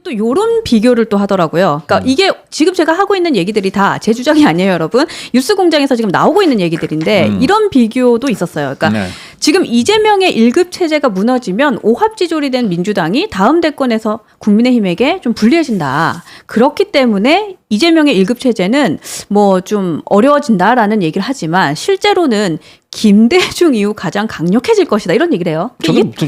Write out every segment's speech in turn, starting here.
또 요런 비교를 또 하더라고요. 그러니까 이게 지금 제가 하고 있는 얘기들이 다 제 주장이 아니에요, 여러분. 뉴스공장에서 지금 나오고 있는 얘기들인데 이런 비교도 있었어요. 그러니까 네. 지금 이재명의 1급 체제가 무너지면 오합지졸이 된 민주당이 다음 대권에서 국민의힘에게 좀 불리해진다. 그렇기 때문에 이재명의 1급 체제는 뭐 좀 어려워진다라는 얘기를 하지만 실제로는 김대중 이후 가장 강력해질 것이다. 이런 얘기를 해요.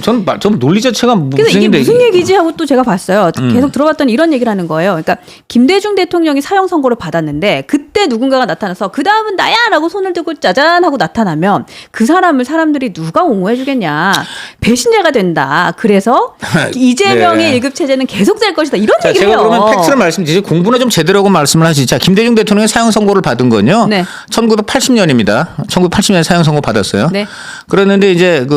저는 논리 자체가 그래서 이게 무슨 무슨 얘기지 하고 또 제가 봤어요. 계속 들어봤더니 이런 얘기를 하는 거예요. 그러니까 김대중 대통령이 사형 선고를 받았는데 그때 누군가가 나타나서 그 다음은 나야라고 손을 들고 짜잔 하고 나타나면 그 사람을 사람들이 누가 옹호해 주겠냐. 배신자가 된다. 그래서 이재명의 네. 1급 체제는 계속될 것이다. 이런 자, 얘기를 제가 해요. 그러면 팩트를 말씀드리죠. 공부나 좀 제대로 하고 말씀을 하시죠. 자, 김대중 대통령이 사형 선고를 받은 건요. 네. 1980년입니다. 1980년에 사형 선고 받았어요. 네. 그랬는데 이제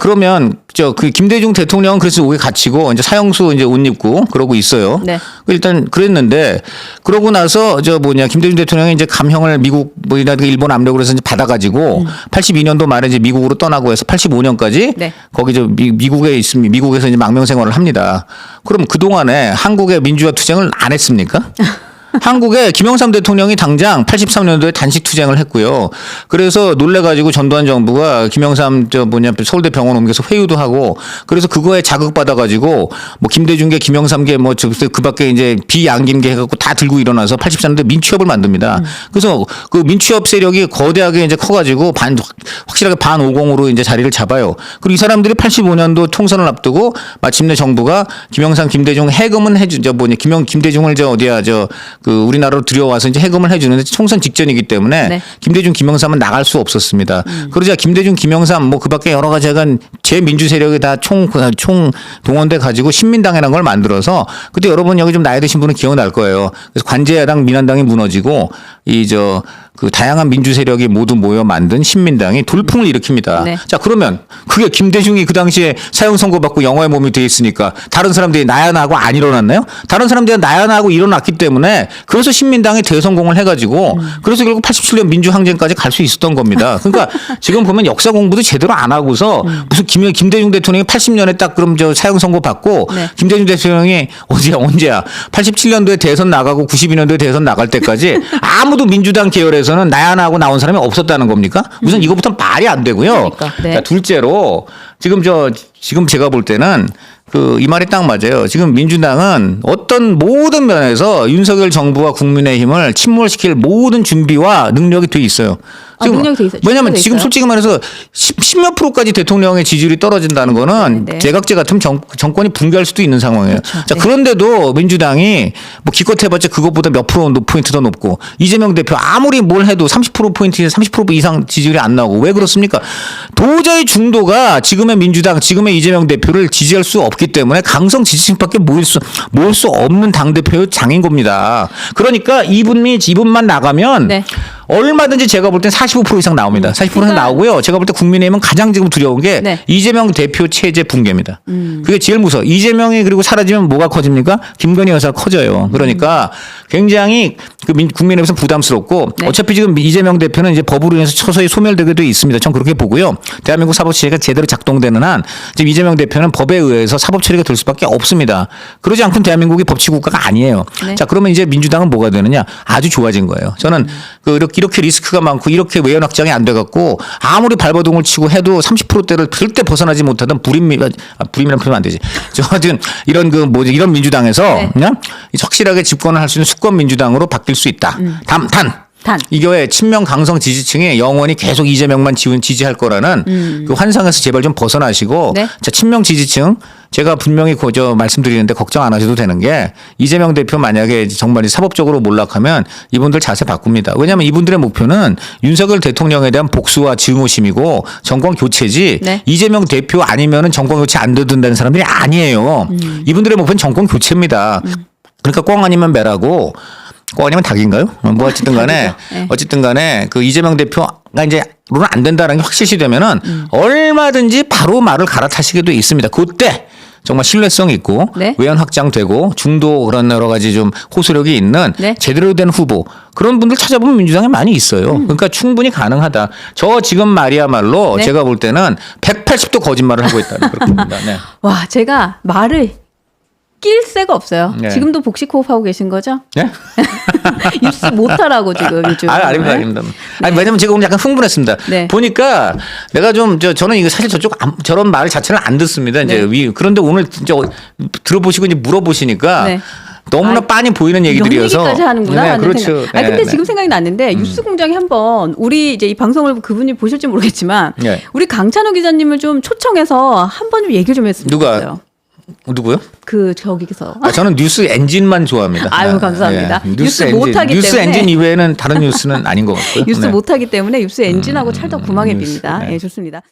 그러면 그 김대중 대통령은 그래서 오게 갇히고 이제 사형수 이제 옷 입고 그러고 있어요. 네. 일단 그랬는데 그러고 나서 김대중 대통령이 이제 감형을 미국이라든가 일본 압력으로 해서 이제 받아가지고 82년도 말에 이제 미국으로 떠나고 해서 85년까지 네. 거기 미국에서 이제 망명 생활을 합니다. 그럼 그 동안에 한국의 민주화 투쟁을 안 했습니까? 한국에 김영삼 대통령이 당장 83년도에 단식 투쟁을 했고요. 그래서 놀래가지고 전두환 정부가 김영삼 서울대 병원 옮겨서 회유도 하고 그래서 그거에 자극받아가지고 뭐 김대중계 김영삼계 그 밖에 이제 비양김계 해갖고 다 들고 일어나서 84년도에 민취협을 만듭니다. 그래서 그 민취협 세력이 거대하게 이제 커가지고 확실하게 반오공으로 이제 자리를 잡아요. 그리고 이 사람들이 85년도 총선을 앞두고 마침내 정부가 김영삼 김대중 해금은 김대중을 우리나라로 들여와서 이제 해금을 해주는데 총선 직전이기 때문에 네. 김대중 김영삼은 나갈 수 없었습니다. 그러자 김대중 김영삼 그 밖에 여러 가지 약간 제민주 세력이 다 총 동원돼 가지고 신민당이라는 걸 만들어서 그때 여러분 여기 좀 나이 드신 분은 기억날 거예요. 그래서 관제야당 민한당이 무너지고 그 다양한 민주 세력이 모두 모여 만든 신민당이 돌풍을 일으킵니다. 네. 자, 그러면 그게 김대중이 그 당시에 사형 선고받고 영화의 몸이 돼 있으니까 다른 사람들이 나야나하고 안 일어났나요? 다른 사람들이 나야나하고 일어났기 때문에 그래서 신민당이 대성공을 해가지고 그래서 결국 87년 민주항쟁까지 갈 수 있었던 겁니다. 그러니까 지금 보면 역사 공부도 제대로 안 하고서 무슨 김대중 대통령이 80년에 딱 그럼 사형 선고 받고 네. 김대중 대통령이 언제야? 87년도에 대선 나가고 92년도에 대선 나갈 때까지 아무도 민주당 계열에서 는 나야나하고 나온 사람이 없었다는 겁니까? 우선 이거부터 말이 안 되고요. 그러니까, 네. 자, 둘째로 지금 제가 볼 때는 이 말이 딱 맞아요. 지금 민주당은 어떤 모든 면에서 윤석열 정부와 국민의힘을 침몰시킬 모든 준비와 능력이 돼 있어요. 지금 능력이 돼 있어요. 왜냐하면 돼 지금 있어요? 솔직히 말해서 10몇 프로까지 대통령의 지지율이 떨어진다는 거는 네. 제각제 같으면 정권이 붕괴할 수도 있는 상황이에요. 그렇죠. 자, 네. 그런데도 민주당이 기껏 해봤자 그것보다 몇 포인트 더 높고 이재명 대표 아무리 뭘 해도 30% 30% 이상 지지율이 안 나오고 왜 그렇습니까? 도저히 중도가 지금의 민주당, 지금의 이재명 대표를 지지할 수 없기 때문에 강성 지지층밖에 모일 수 없는 당대표의 장인 겁니다. 그러니까 이분만 나가면 네. 얼마든지 제가 볼 땐 45% 이상 나옵니다. 40% 이상 나오고요. 제가 볼 때 국민의힘은 가장 지금 두려운 게 네. 이재명 대표 체제 붕괴입니다. 그게 제일 무서워. 이재명이 그리고 사라지면 뭐가 커집니까? 김건희 여사가 커져요. 그러니까 굉장히 국민의힘에서 부담스럽고 네. 어차피 지금 이재명 대표는 이제 법으로 인해서 서서히 소멸되게 돼 있습니다. 전 그렇게 보고요. 대한민국 사법체계가 제대로 작동되는 한 지금 이재명 대표는 법에 의해서 사법 처리가 될 수밖에 없습니다. 그러지 않고는 대한민국이 법치국가가 아니에요. 네. 자, 그러면 이제 민주당은 뭐가 되느냐? 아주 좋아진 거예요. 저는 이렇게 리스크가 많고 이렇게 외연 확장이 안 돼갖고 아무리 발버둥을 치고 해도 30%대를 절대 벗어나지 못하던 불임이라는 표현 안 되지. 하여튼 이런 이런 민주당에서 네. 그냥 확실하게 집권을 할 수 있는 수권 민주당으로 바뀔 수 있다. 단. 이거에 친명 강성 지지층이 영원히 계속 이재명만 지지할 거라는 그 환상에서 제발 좀 벗어나시고 네. 자, 친명 지지층 제가 분명히 말씀드리는데 걱정 안 하셔도 되는 게 이재명 대표 만약에 정말 사법적으로 몰락하면 이분들 자세 바꿉니다. 왜냐하면 이분들의 목표는 윤석열 대통령에 대한 복수와 증오심이고 정권 교체지 네. 이재명 대표 아니면은 정권 교체 안 되든다는 사람들이 아니에요. 이분들의 목표는 정권 교체입니다. 그러니까 꽝 아니면 매라고 꽝 아니면 닭인가요? 어쨌든 간에 그 이재명 대표가 이제 룰은 안 된다는 게 확실시 되면은 얼마든지 바로 말을 갈아타시게 돼 있습니다. 그때 정말 신뢰성 있고 네. 외연 확장되고 중도 그런 여러 가지 좀 호소력이 있는 네. 제대로 된 후보 그런 분들 찾아보면 민주당에 많이 있어요. 그러니까 충분히 가능하다. 저 지금 말이야말로 네. 제가 볼 때는 180도 거짓말을 하고 있다는 그렇게 봅니다. 네. 와, 제가 말을 낄 새가 없어요. 네. 지금도 복식 호흡하고 계신 거죠? 네? 뉴스 못하라고 지금 요즘. 아닙니다, 아닙니다. 아니, 왜냐면 제가 오늘 약간 흥분했습니다. 네. 보니까 내가 좀, 저는 이거 사실 저런 말 자체를 안 듣습니다. 이제 네. 그런데 오늘 진짜 들어보시고 이제 물어보시니까 네. 너무나 빤히 보이는 얘기들이어서. 이런 얘기까지 하는구나. 네, 라는 그렇죠. 생각. 네, 근데 네. 지금 생각이 났는데 뉴스공장에 한번 우리 이제 이 방송을 그분이 보실지 모르겠지만 네. 우리 강찬호 기자님을 좀 초청해서 한번 좀 얘기 좀 했으면 좋겠어요. 누구요? 저기서. 저는 뉴스 엔진만 좋아합니다. 아유, 감사합니다. 예. 뉴스 엔진. 못하기 뉴스 때문에. 엔진 이외에는 다른 뉴스는 아닌 것 같고요. 뉴스 네. 못하기 때문에 뉴스 엔진하고 찰떡 구망의 뉴스, 빕니다. 네. 예, 좋습니다.